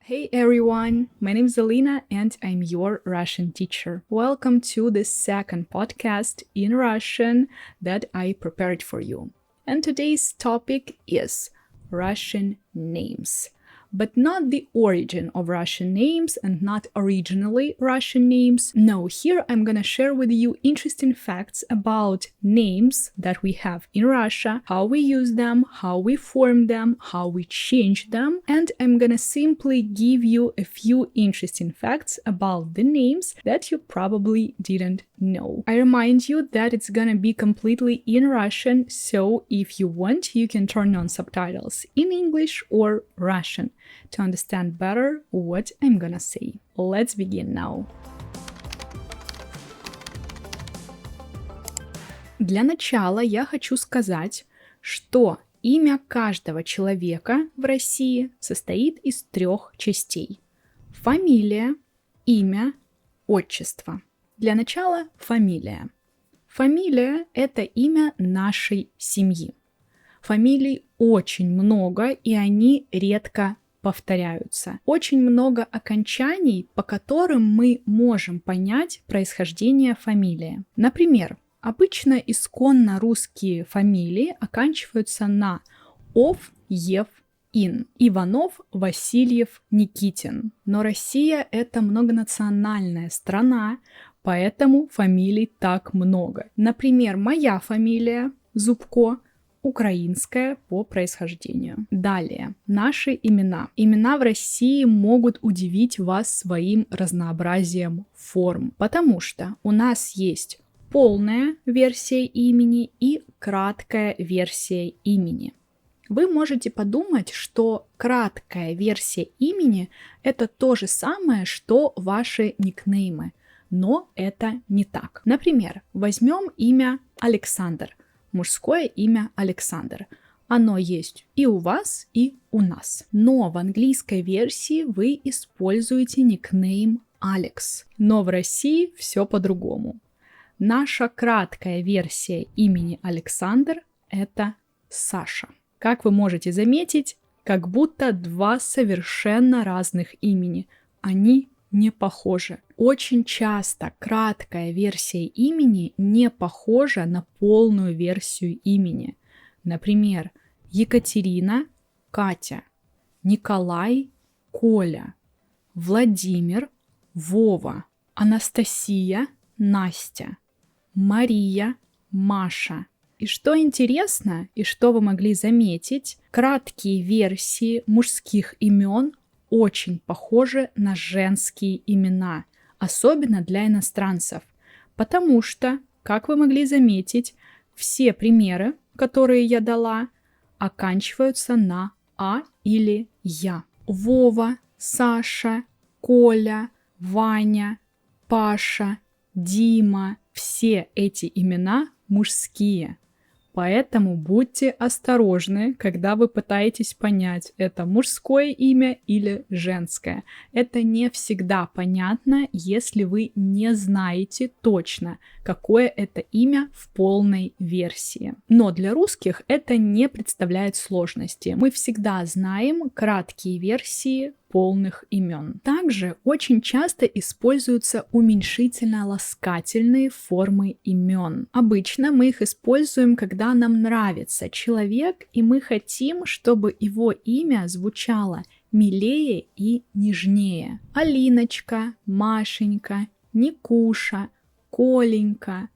Hey everyone, my name is Alina and I'm your Russian teacher. Welcome to the second podcast in Russian that I prepared for you. And today's topic is Russian names. But not the origin of Russian names and not originally Russian names. No, here I'm gonna share with you interesting facts about names that we have in Russia, how we use them, how we form them, how we change them, and I'm gonna simply give you a few interesting facts about the names that you probably didn't know. I remind you that it's gonna be completely in Russian, so if you want, you can turn on subtitles in English or Russian to understand better what I'm gonna say. Let's begin now. Для начала я хочу сказать, что имя каждого человека в России состоит из 3 частей. Фамилия, имя, отчество. Для начала фамилия. Фамилия – это имя нашей семьи. Фамилий очень много, и они редко повторяются. Очень много окончаний, по которым мы можем понять происхождение фамилии. Например, обычно исконно русские фамилии оканчиваются на ов, ев, ин. Иванов, Васильев, Никитин. Но Россия – это многонациональная страна, поэтому фамилий так много. Например, моя фамилия Зубко украинская по происхождению. Далее, наши имена. Имена в России могут удивить вас своим разнообразием форм, потому что у нас есть полная версия имени и краткая версия имени. Вы можете подумать, что краткая версия имени – это то же самое, что ваши никнеймы, но это не так. Например, возьмем имя Александр. Мужское имя Александр. Оно есть и у вас, и у нас. Но в английской версии вы используете никнейм Алекс. Но в России все по-другому. Наша краткая версия имени Александр – это Саша. Как вы можете заметить, как будто 2 совершенно разных имени. Они не похожи. Очень часто краткая версия имени не похожа на полную версию имени. Например, Екатерина – Катя, Николай – Коля, Владимир – Вова, Анастасия – Настя, Мария – Маша. И что интересно, и что вы могли заметить, краткие версии мужских имен очень похожи на женские имена, особенно для иностранцев, потому что, как вы могли заметить, все примеры, которые я дала, оканчиваются на «а» или «я». Вова, Саша, Коля, Ваня, Паша, Дима – все эти имена мужские. Поэтому будьте осторожны, когда вы пытаетесь понять, это мужское имя или женское. Это не всегда понятно, если вы не знаете точно, какое это имя в полной версии. Но для русских это не представляет сложности. Мы всегда знаем краткие версии полных имен. Также очень часто используются уменьшительно-ласкательные формы имен. Обычно мы их используем, когда нам нравится человек, и мы хотим, чтобы его имя звучало милее и нежнее. Алиночка, Машенька, Никуша, Коленька.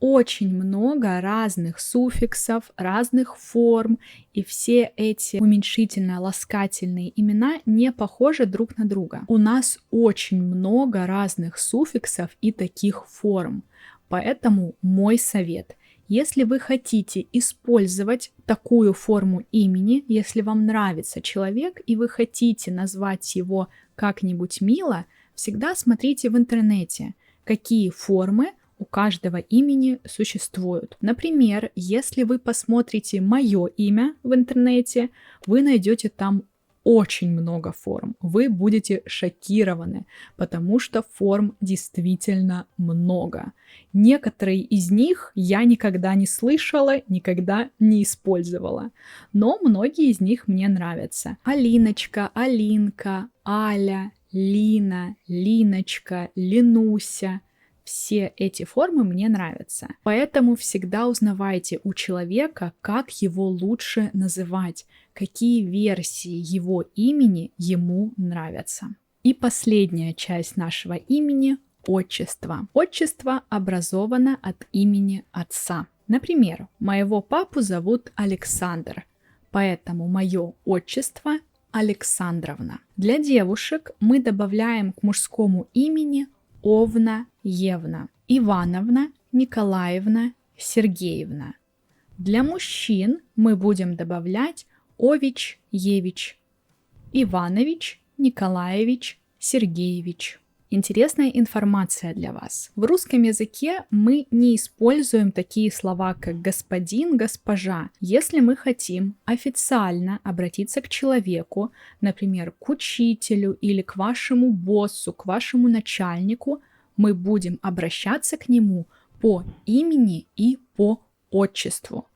Очень много разных суффиксов, разных форм, и все эти уменьшительно-ласкательные имена не похожи друг на друга. У нас очень много разных суффиксов и таких форм, поэтому мой совет. Если вы хотите использовать такую форму имени, если вам нравится человек и вы хотите назвать его как-нибудь мило, всегда смотрите в интернете, какие формы у каждого имени существуют. Например, если вы посмотрите мое имя в интернете, вы найдете там очень много форм. Вы будете шокированы, потому что форм действительно много. Некоторые из них я никогда не слышала, никогда не использовала, но многие из них мне нравятся. Алиночка, Алинка, Аля, Лина, Линочка, Ленуся. Все эти формы мне нравятся. Поэтому всегда узнавайте у человека, как его лучше называть, какие версии его имени ему нравятся. И последняя часть нашего имени – отчество. Отчество образовано от имени отца. Например, моего папу зовут Александр, поэтому мое отчество – Александровна. Для девушек мы добавляем к мужскому имени Овна, Евна, Ивановна, Николаевна, Сергеевна. Для мужчин мы будем добавлять Ович, Евич, Иванович, Николаевич, Сергеевич. Интересная информация для вас. В русском языке мы не используем такие слова, как господин, госпожа. Если мы хотим официально обратиться к человеку, например, к учителю или к вашему боссу, к вашему начальнику, мы будем обращаться к нему по имени и по отчеству.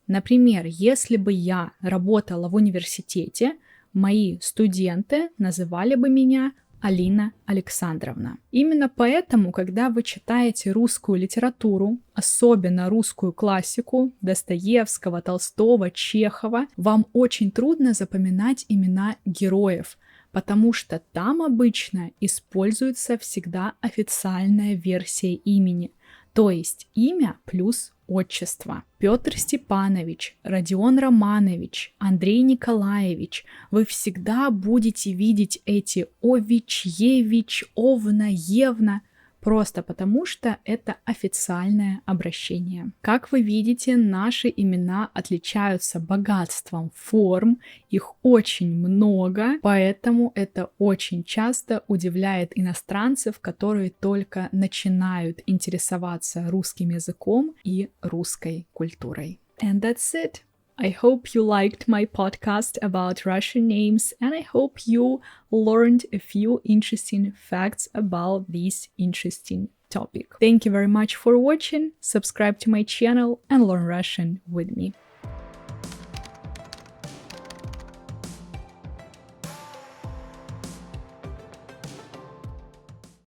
Например, если бы я работала в университете, мои студенты называли бы меня Алина Александровна. Именно поэтому, когда вы читаете русскую литературу, особенно русскую классику Достоевского, Толстого, Чехова, вам очень трудно запоминать имена героев, потому что там обычно используется всегда официальная версия имени, то есть имя плюс отчество. Петр Степанович, Родион Романович, Андрей Николаевич. Вы всегда будете видеть эти Ович, Евич, Овна, Евна, просто потому что это официальное обращение. Как вы видите, наши имена отличаются богатством форм, их очень много, поэтому это очень часто удивляет иностранцев, которые только начинают интересоваться русским языком и русской культурой. And that's it. I hope you liked my podcast about Russian names, and I hope you learned a few interesting facts about this interesting topic. Thank you very much for watching, subscribe to my channel and learn Russian with me.